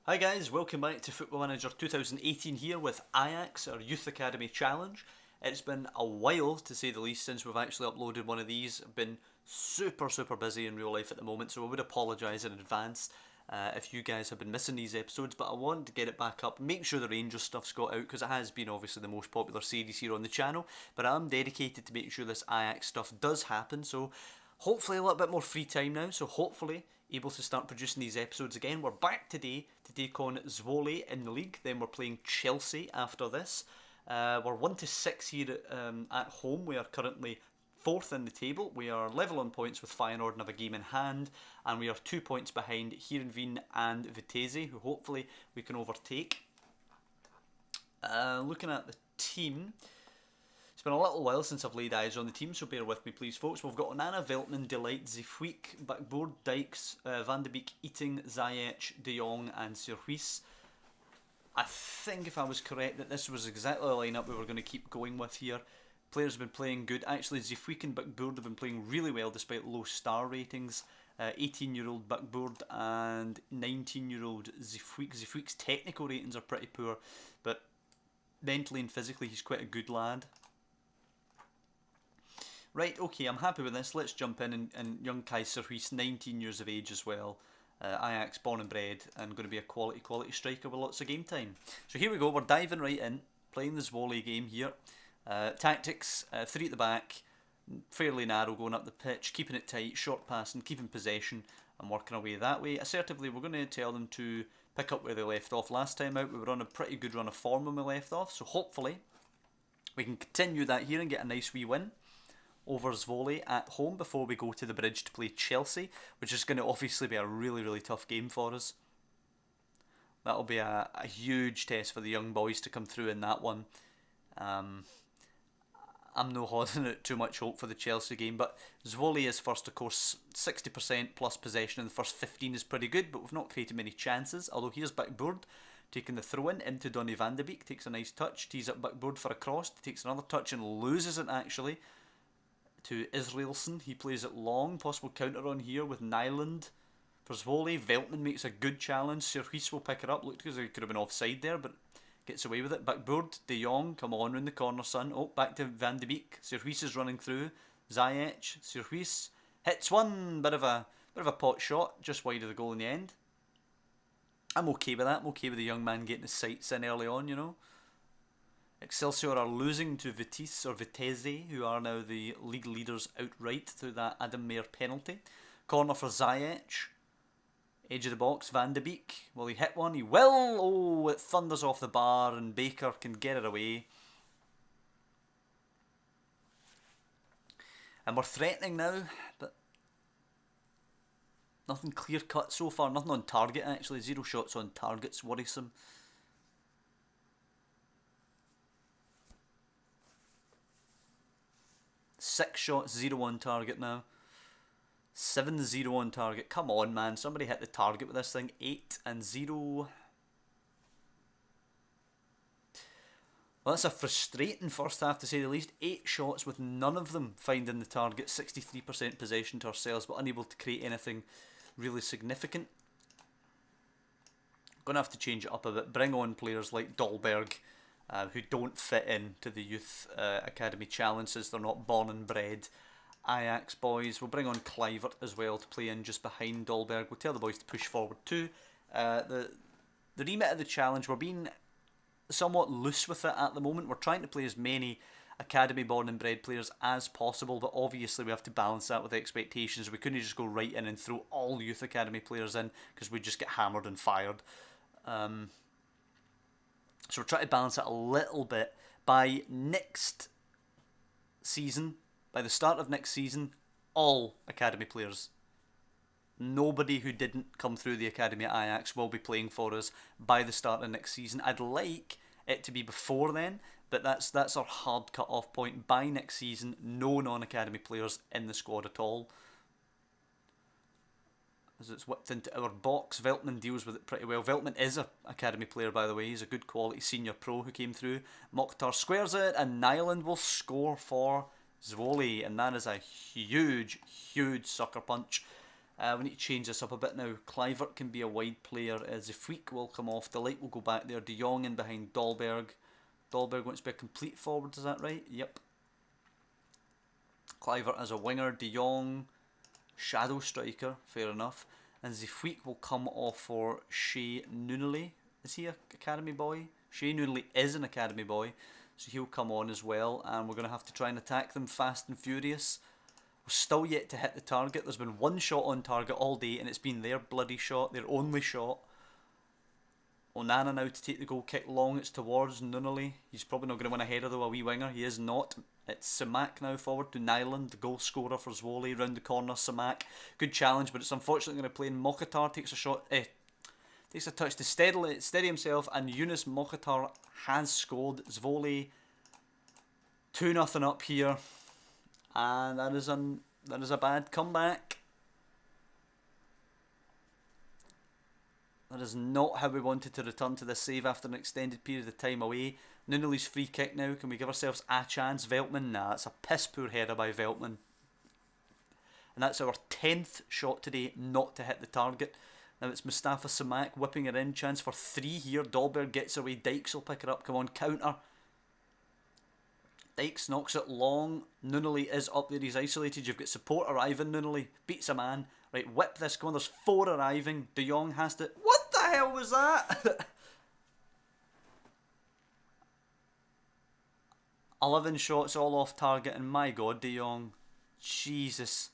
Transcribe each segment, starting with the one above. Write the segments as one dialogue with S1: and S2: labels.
S1: Hi guys, welcome back to Football Manager 2018 here with Ajax, our Youth Academy Challenge. It's been a while, to say the least, since we've actually uploaded one of these. I've been super busy in real life at the moment, so I would apologise in advance if you guys have been missing these episodes, but I want to get it back up, make sure the Rangers stuff's got out, because it has been obviously the most popular series here on the channel, but I'm dedicated to make sure this Ajax stuff does happen, so hopefully a little bit more free time now, so hopefully able to start producing these episodes again. We're back today to take on Zwolle in the league, then we're playing Chelsea after this. We're 1-6 here at home. We are currently 4th in the table. We are level on points with Feyenoord and have a game in hand, and we are 2 points behind Heerenveen and Vitesse, who hopefully we can overtake. Looking at the team, it's been a little while since I've laid eyes on the team, so bear with me please folks. We've got Onana, Veltman, Delight, Zifweek, Backboard, Dykes, Van de Beek, Eating, Ziyech, De Jong and Sirhuis. I think if I was correct that this was exactly the lineup we were going to keep going with here. Players have been playing good. Actually, Zifweek and Backboard have been playing really well despite low star ratings. 18-year-old Backboard and 19-year-old Zifweek. Zifweek's technical ratings are pretty poor, but mentally and physically he's quite a good lad. Right, okay, I'm happy with this. Let's jump in and young Kai Sirhuis, 19 years of age as well. Ajax, born and bred, and going to be a quality striker with lots of game time. So here we go, we're diving right in, playing the Zwolle game here. Tactics, 3 at the back, fairly narrow going up the pitch, keeping it tight, short passing, keeping possession, and working away that way. Assertively, we're going to tell them to pick up where they left off last time out. We were on a pretty good run of form when we left off, so hopefully we can continue that here and get a nice wee win over Zwolle at home before we go to the bridge to play Chelsea, which is going to obviously be a really tough game for us. That'll be a huge test for the young boys to come through in that one. I'm not holding out too much hope for the Chelsea game, but Zwolle is first, of course. 60% plus possession in the first 15 is pretty good, but we've not created many chances. Although here's Backboard taking the throw in into Donny van de Beek, takes a nice touch, tees up Backboard for a cross, takes another touch and loses it actually to Israelson. He plays it long, possible counter on here with Nyland for Zwolle. Veltman makes a good challenge. Sirhuis will pick it up. Looked as if he could have been offside there, but gets away with it. Backboard, De Jong, come on round the corner, son. Oh, back to Van de Beek. Sirhuis is running through. Ziyech, Sirhuis hits one. Bit of a pot shot, just wide of the goal in the end. I'm okay with that. I'm okay with the young man getting his sights in early on, you know. Excelsior are losing to Vitesse, who are now the league leaders outright through that Adam Mayer penalty. Corner for Ziyech. Edge of the box, Van de Beek. Will he hit one? He will! Oh, it thunders off the bar and Baker can get it away. And we're threatening now, but nothing clear cut so far. Nothing on target actually. 0 shots on target's worrisome. Six shots, 0 on target now. 7-0 on target. Come on, man. Somebody hit the target with this thing. 8-0. Well, that's a frustrating first half to say the least. 8 shots with none of them finding the target. 63% possession to ourselves, but unable to create anything really significant. Going to have to change it up a bit. Bring on players like Dolberg, who don't fit into the Youth Academy Challenge since they're not born and bred Ajax boys. We'll bring on Kluivert as well to play in just behind Dolberg. We'll tell the boys to push forward too. The remit of the challenge, we're being somewhat loose with it at the moment. We're trying to play as many Academy born and bred players as possible, but obviously we have to balance that with expectations. We couldn't just go right in and throw all Youth Academy players in because we'd just get hammered and fired. So we're trying to balance it a little bit. By next season, by the start of next season, all Academy players, nobody who didn't come through the Academy at Ajax will be playing for us by the start of next season. I'd like it to be before then, but that's our hard cut-off point. By next season, no non-Academy players in the squad at all. As it's whipped into our box, Veltman deals with it pretty well. Veltman is an Academy player, by the way. He's a good quality senior pro who came through. Mokhtar squares it, and Nyland will score for Zwolle, and that is a huge sucker punch. We need to change this up a bit now. Kluivert can be a wide player. Zifweek will come off. Delight will go back there. De Jong in behind Dolberg. Dolberg wants to be a complete forward, is that right? Yep. Kluivert as a winger. De Jong, shadow striker, fair enough. And Zifweek will come off for Shea Nunley. Is he an academy boy? Shea Nunley is an academy boy, so he'll come on as well. And we're going to have to try and attack them fast and furious. We're still yet to hit the target. There's been one shot on target all day, and it's been their bloody shot, their only shot. Onana now to take the goal kick long. It's towards Nunley. He's probably not going to win a header though, a wee winger. He is not. It's Samak now forward to Nyland, the goal scorer for Zwolle. Round the corner, Samak. Good challenge, but it's unfortunately going to play in Mokhtar. Takes a shot, takes a touch to steady himself, and Yunus Mokhtar has scored. Zwolle 2-0 up here. And that is a bad comeback. That is not how we wanted to return to this save after an extended period of time away. Nunley's free kick now. Can we give ourselves a chance? Veltman? Nah, it's a piss poor header by Veltman. And that's our 10th shot today not to hit the target. Now it's Mustafa Samak whipping it in. Chance for 3 here. Dolberg gets away. Dykes will pick it up. Come on, counter. Dykes knocks it long. Nunley is up there. He's isolated. You've got support arriving. Nunley beats a man. Right, whip this. Come on, there's 4 arriving. De Jong has to... What the hell was that? 11 shots all off target, and my god, De Jong. Jesus.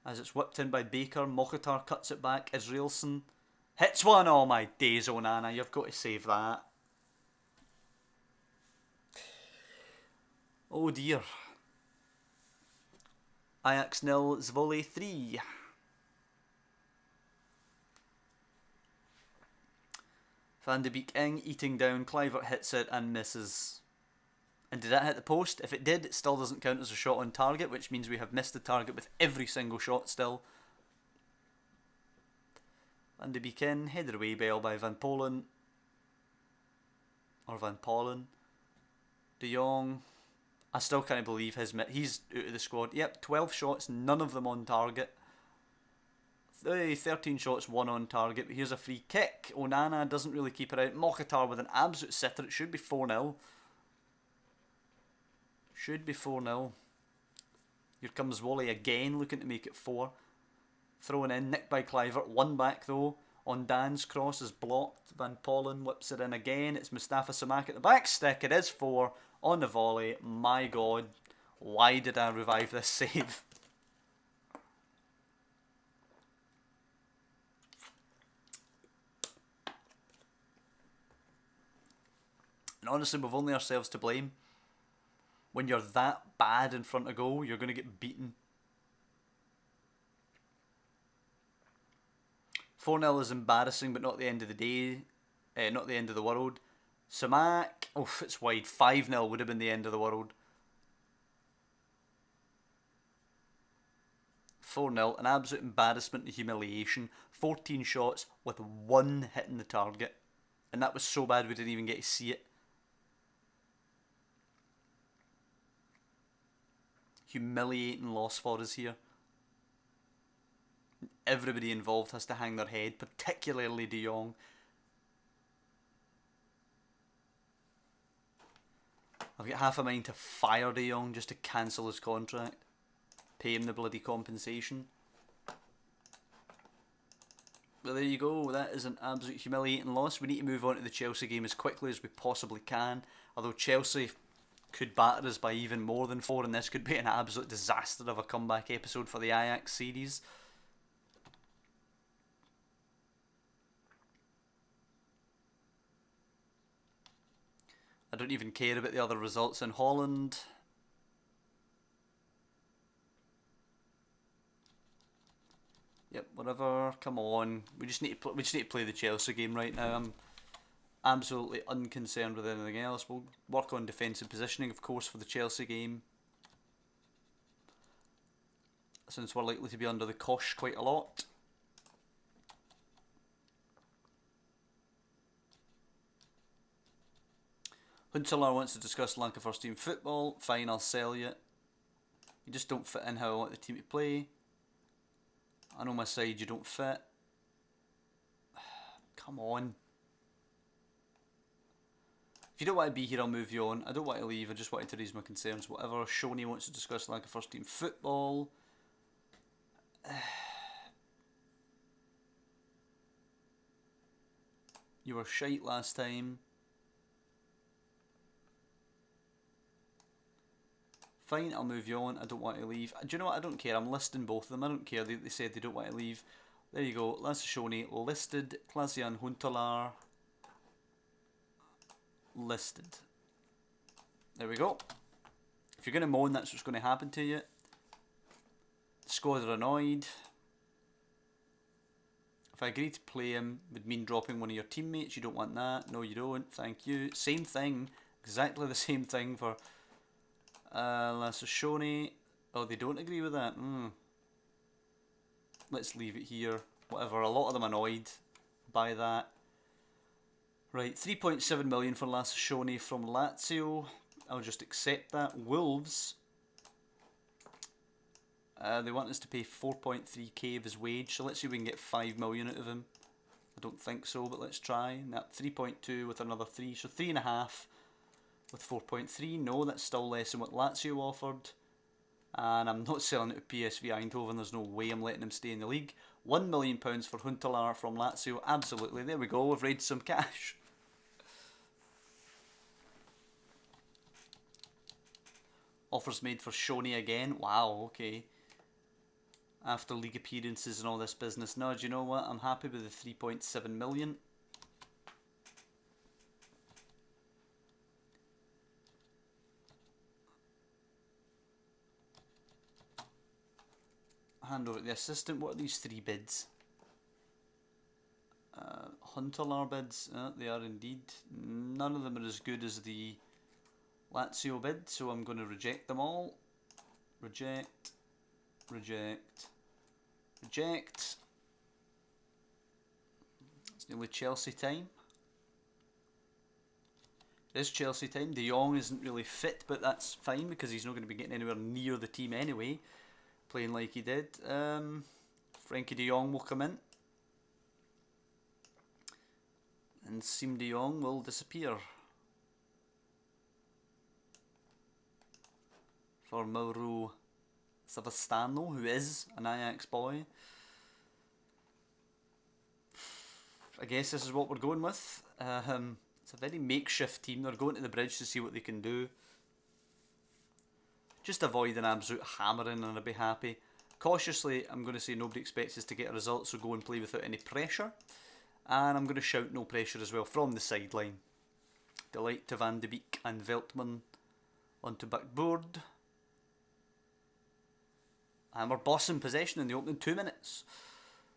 S1: As it's whipped in by Baker. Mokhtar cuts it back. Israelson hits one. Oh my days, Onana. You've got to save that. Oh dear. Ajax 0, Zwolle 3. Van de Beek eating down. Kluivert hits it and misses. And did that hit the post? If it did, it still doesn't count as a shot on target, which means we have missed the target with every single shot still. Van de Beek headed away by Van Polen. Or Van Polen. De Jong. I still can't believe he's out of the squad. Yep, 12 shots, none of them on target. 13 shots, 1 on target. But here's a free kick. Onana doesn't really keep it out. Mokhtar with an absolute sitter. It should be 4-0. Should be 4-0. Here comes Zwolle again, looking to make it 4. Thrown in, nicked by Kluivert. 1 back though. On Dan's cross is blocked. Van Polen whips it in again. It's Mustafa Samak at the back stick. It is 4 on the volley. My god, why did I revive this save? And honestly, we've only ourselves to blame. When you're that bad in front of goal, you're going to get beaten. 4-0 is embarrassing, but not the end of the day. Not the end of the world. Samak, oof, it's wide. 5-0 would have been the end of the world. 4-0, an absolute embarrassment and humiliation. 14 shots with 1 hitting the target. And that was so bad we didn't even get to see it. Humiliating loss for us here. Everybody involved has to hang their head, particularly De Jong. I've got half a mind to fire De Jong just to cancel his contract. Pay him the bloody compensation. But there you go, that is an absolute humiliating loss. We need to move on to the Chelsea game as quickly as we possibly can. Although Chelsea could batter us by even more than 4, and this could be an absolute disaster of a comeback episode for the Ajax series. I don't even care about the other results in Holland. Yep, whatever. Come on. We just need to play the Chelsea game right now. I'm absolutely unconcerned with anything else. We'll work on defensive positioning, of course, for the Chelsea game, since we're likely to be under the cosh quite a lot. Huntelaar wants to discuss Lanka first team football. Fine, I'll sell you. You just don't fit in how I want the team to play. I know my side, you don't fit. Come on. If you don't want to be here, I'll move you on. I don't want to leave, I just wanted to raise my concerns. Whatever. Shoney wants to discuss lack of first team football. You were shite last time. Fine, I'll move you on. I don't want to leave. Do you know what? I don't care. I'm listing both of them. I don't care. They said they don't want to leave. There you go. Lasse Shoney listed. Klaas-Jan Huntelaar listed. There we go. If you're going to moan, that's what's going to happen to you. The squad are annoyed. If I agree to play him, would mean dropping one of your teammates. You don't want that. No, you don't. Thank you. Same thing. Exactly the same thing for Lasse Shoney. Oh, they don't agree with that. Let's leave it here. Whatever. A lot of them annoyed by that. Right, 3.7 million for Lasse Shoney from Lazio. I'll just accept that. Wolves. They want us to pay 4.3k of his wage, so let's see if we can get 5 million out of him. I don't think so, but let's try. That 3.2 with another 3, so 3.5 with 4.3. No, that's still less than what Lazio offered. And I'm not selling it to PSV Eindhoven. There's no way I'm letting him stay in the league. £1 million for Huntelaar from Lazio. Absolutely. There we go. We've raised some cash. Offers made for Shoney again. Wow, okay. After league appearances and all this business. No, do you know what? I'm happy with the 3.7 million. Hand over to the assistant. What are these 3 bids? Huntelaar bids. They are indeed. None of them are as good as the Lazio bid, so I'm going to reject them all. Reject. Reject. Reject. It's nearly Chelsea time. It is Chelsea time. De Jong isn't really fit, but that's fine because he's not going to be getting anywhere near the team anyway, playing like he did. Frankie de Jong will come in. And Siem de Jong will disappear. For Mauro Savastano, who is an Ajax boy. I guess this is what we're going with. It's a very makeshift team. They're going to the bridge to see what they can do. Just avoid an absolute hammering and I'll be happy. Cautiously, I'm going to say nobody expects us to get a result, so go and play without any pressure. And I'm going to shout no pressure as well from the sideline. Delight to Van de Beek and Veltman onto backboard. And we're bossing possession in the opening 2 minutes.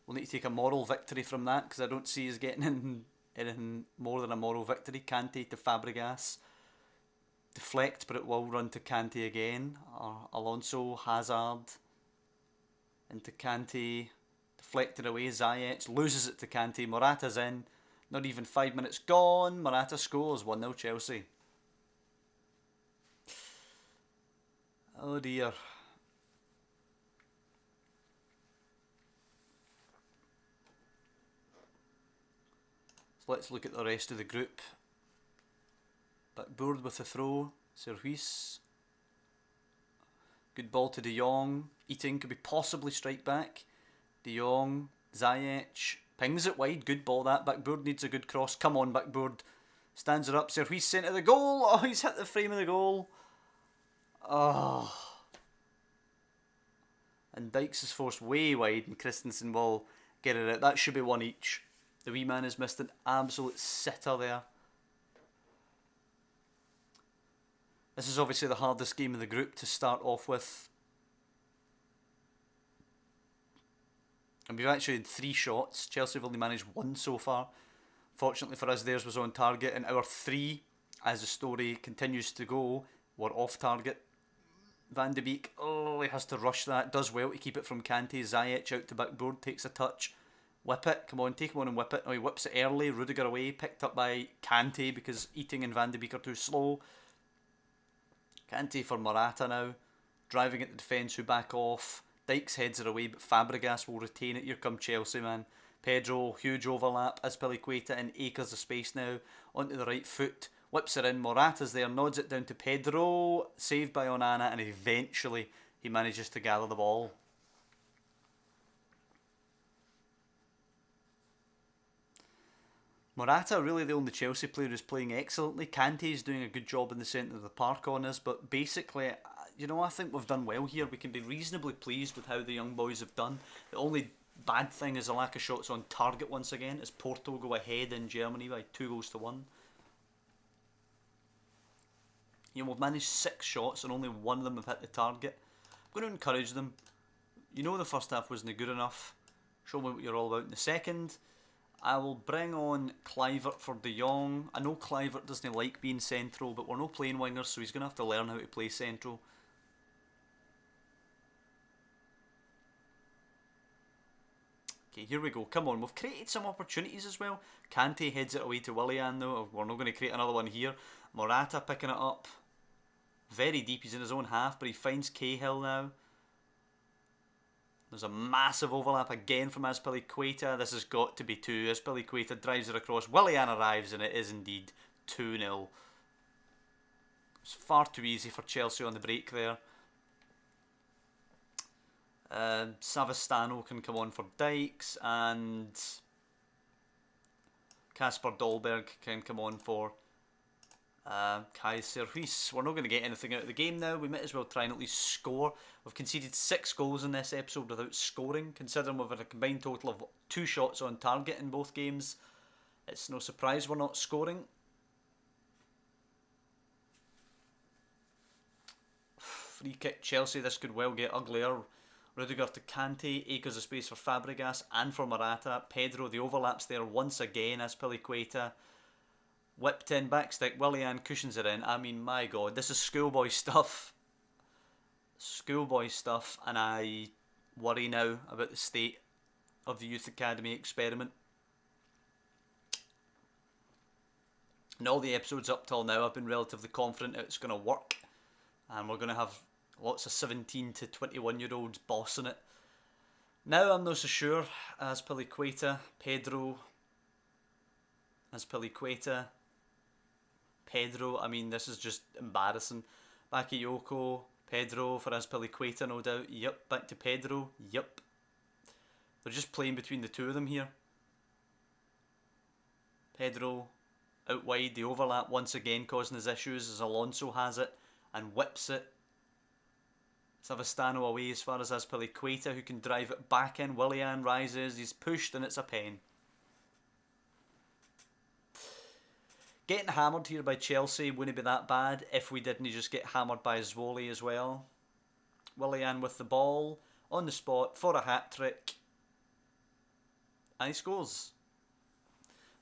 S1: We'll need to take a moral victory from that because I don't see us getting anything more than a moral victory. Kante to Fabregas. Deflect, but it will run to Kante again. Alonso, Hazard. Into Kante. Deflected away. Ziyech loses it to Kante. Morata's in. Not even 5 minutes gone. Morata scores. 1-0 Chelsea. Oh dear. So let's look at the rest of the group. Backboard with the throw. Serhuis. Good ball to De Jong. Eating could be possibly strike back. De Jong. Ziyech. Pings it wide. Good ball that. Backboard needs a good cross. Come on, backboard. Stands her up. Serhuis sent to the goal. Oh, he's hit the frame of the goal. Oh. And Dykes is forced way wide and Christensen will get it out. That should be one each. The wee man has missed an absolute sitter there. This is obviously the hardest game of the group to start off with. And we've actually had 3 shots. Chelsea have only managed 1 so far. Fortunately for us, theirs was on target. And our 3, as the story continues to go, were off target. Van de Beek, oh, he has to rush that. Does well to keep it from Kante. Ziyech out to backboard, takes a touch. Whip it, come on, take him on and whip it. Oh, he whips it early, Rudiger away, picked up by Kante because Eating and Van de Beek are too slow. Kante for Morata now, driving at the defence who back off. Dykes heads her away, but Fabregas will retain it. Here come Chelsea, man. Pedro, huge overlap. Azpilicueta in acres of space now. Onto the right foot. Whips her in. Morata's there. Nods it down to Pedro. Saved by Onana. And eventually he manages to gather the ball. Morata, really the only Chelsea player who's playing excellently. Kante's doing a good job in the centre of the park on us. But basically, you know, I think we've done well here. We can be reasonably pleased with how the young boys have done. The only bad thing is a lack of shots on target once again, as Porto go ahead in Germany by 2-1. You know, we've managed 6 shots and only one of them have hit the target. I'm going to encourage them. You know the first half wasn't good enough. Show me what you're all about in the second. I will bring on Kluivert for De Jong. I know Kluivert doesn't like being central, but we're not playing wingers, so he's going to have to learn how to play central. Okay, here we go. Come on, we've created some opportunities as well. Kante heads it away to Willian though. We're not going to create another one here. Morata picking it up. Very deep, he's in his own half, but he finds Cahill now. There's a massive overlap again from Azpilicueta. This has got to be 2. Azpilicueta drives it across. Willian arrives and it is indeed 2-0. It's far too easy for Chelsea on the break there. Savastano can come on for Dykes and Kasper Dolberg can come on for Kaiser Huis. We're not going to get anything out of the game now. We might as well try and at least score. We've conceded 6 goals in this episode without scoring, considering we've had a combined total of 2 shots on target in both games. It's no surprise we're not scoring. Free kick Chelsea. This could well get uglier. Rudiger to Kante, acres of space for Fabregas and for Morata. Pedro, the overlaps there once again. Azpilicueta whipped in, backstick. Willian cushions it in. I mean, my God, this is schoolboy stuff. Schoolboy stuff, and I worry now about the state of the Youth Academy experiment. In all the episodes up till now, I've been relatively confident it's going to work, and we're going to have lots of 17 to 21 year olds bossing it. Now I'm not so sure. Azpilicueta, Pedro, Azpilicueta, Pedro. I mean, this is just embarrassing. Bakayoko, Pedro for Azpilicueta, no doubt. Yep, back to Pedro. Yep. They're just playing between the two of them here. Pedro out wide, the overlap once again causing us issues as Alonso has it and whips it. Savastano away as far as Azpilicueta, who can drive it back in. Willian rises, he's pushed and it's a pen. Getting hammered here by Chelsea wouldn't be that bad if we didn't just get hammered by Zwolle as well. Willian with the ball on the spot for a hat-trick. And he scores.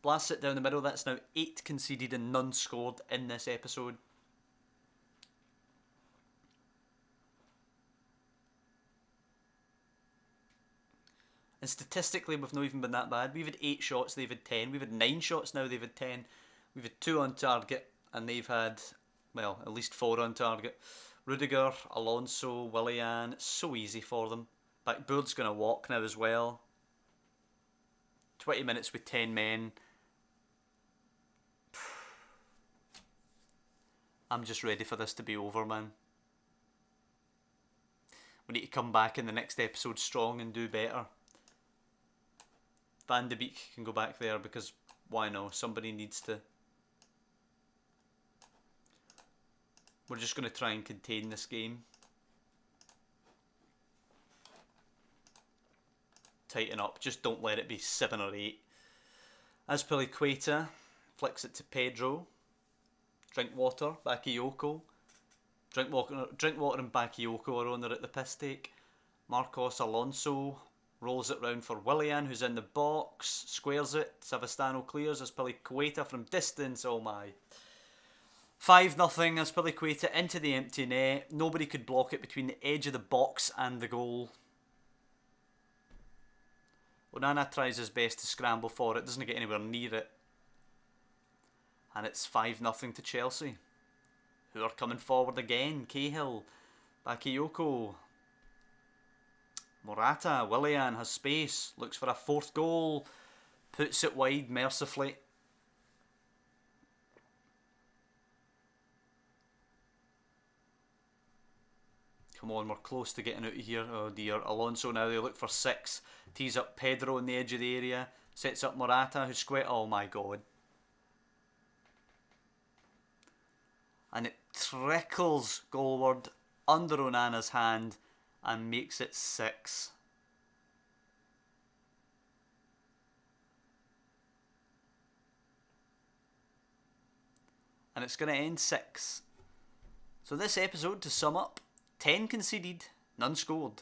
S1: Blasts it down the middle. That's now 8 conceded and none scored in this episode. And statistically, we've not even been that bad. We've had 8 shots, they've had 10. We've had 9 shots now, they've had 10. We've had 2 on target, and they've had, well, at least 4 on target. Rudiger, Alonso, Willian, it's so easy for them. Backboard's going to walk now as well. 20 minutes with 10 men. I'm just ready for this to be over, man. We need to come back in the next episode strong and do better. Van de Beek can go back there because why not? Somebody needs to. We're just going to try and contain this game. Tighten up. Just don't let it be 7 or 8. Azpilicueta flicks it to Pedro. Drinkwater, Bakayoko. Drinkwater and Bakayoko are on there at the piss take. Marcos Alonso rolls it round for Willian, who's in the box. Squares it. Savastano clears. Azpilicueta from distance. Oh my. 5-0. Azpilicueta into the empty net. Nobody could block it between the edge of the box and the goal. Onana tries his best to scramble for it. Doesn't get anywhere near it. And it's 5-0 to Chelsea, who are coming forward again. Cahill, Bakayoko. Morata, Willian has space, looks for a fourth goal, puts it wide mercifully. Come on, we're close to getting out of here. Oh dear, Alonso now, they look for 6. Tees up Pedro in the edge of the area. Sets up Morata, who's oh my god. And it trickles goalward under Onana's hand and makes it 6. And it's going to end 6. So this episode, to sum up, 10 conceded, none scored.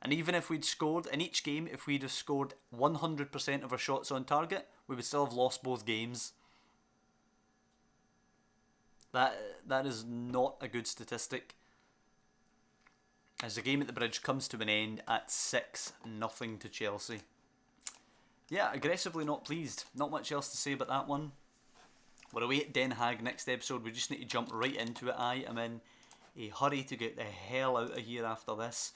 S1: And even if we'd scored, in each game, if we'd have scored 100% of our shots on target, we would still have lost both games. That is not a good statistic. As the game at the Bridge comes to an end at 6-0 to Chelsea. Yeah, aggressively not pleased. Not much else to say about that one. We're away at Den Haag next episode. We just need to jump right into it. I am in a hurry to get the hell out of here after this.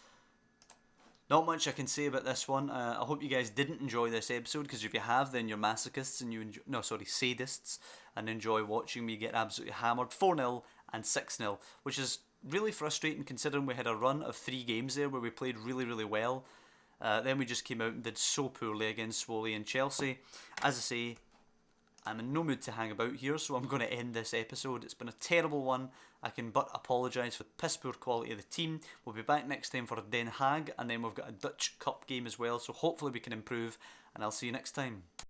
S1: Not much I can say about this one. I hope you guys didn't enjoy this episode, because if you have, then you're masochists and you enjoy, sadists, and enjoy watching me get absolutely hammered 4-0 and 6-0, which is really frustrating considering we had a run of 3 games there where we played really, really well. Then we just came out and did so poorly against Zwolle and Chelsea. As I say, I'm in no mood to hang about here, so I'm going to end this episode. It's been a terrible one. I can but apologise for the piss poor quality of the team. We'll be back next time for Den Haag, and then we've got a Dutch Cup game as well, so hopefully we can improve, and I'll see you next time.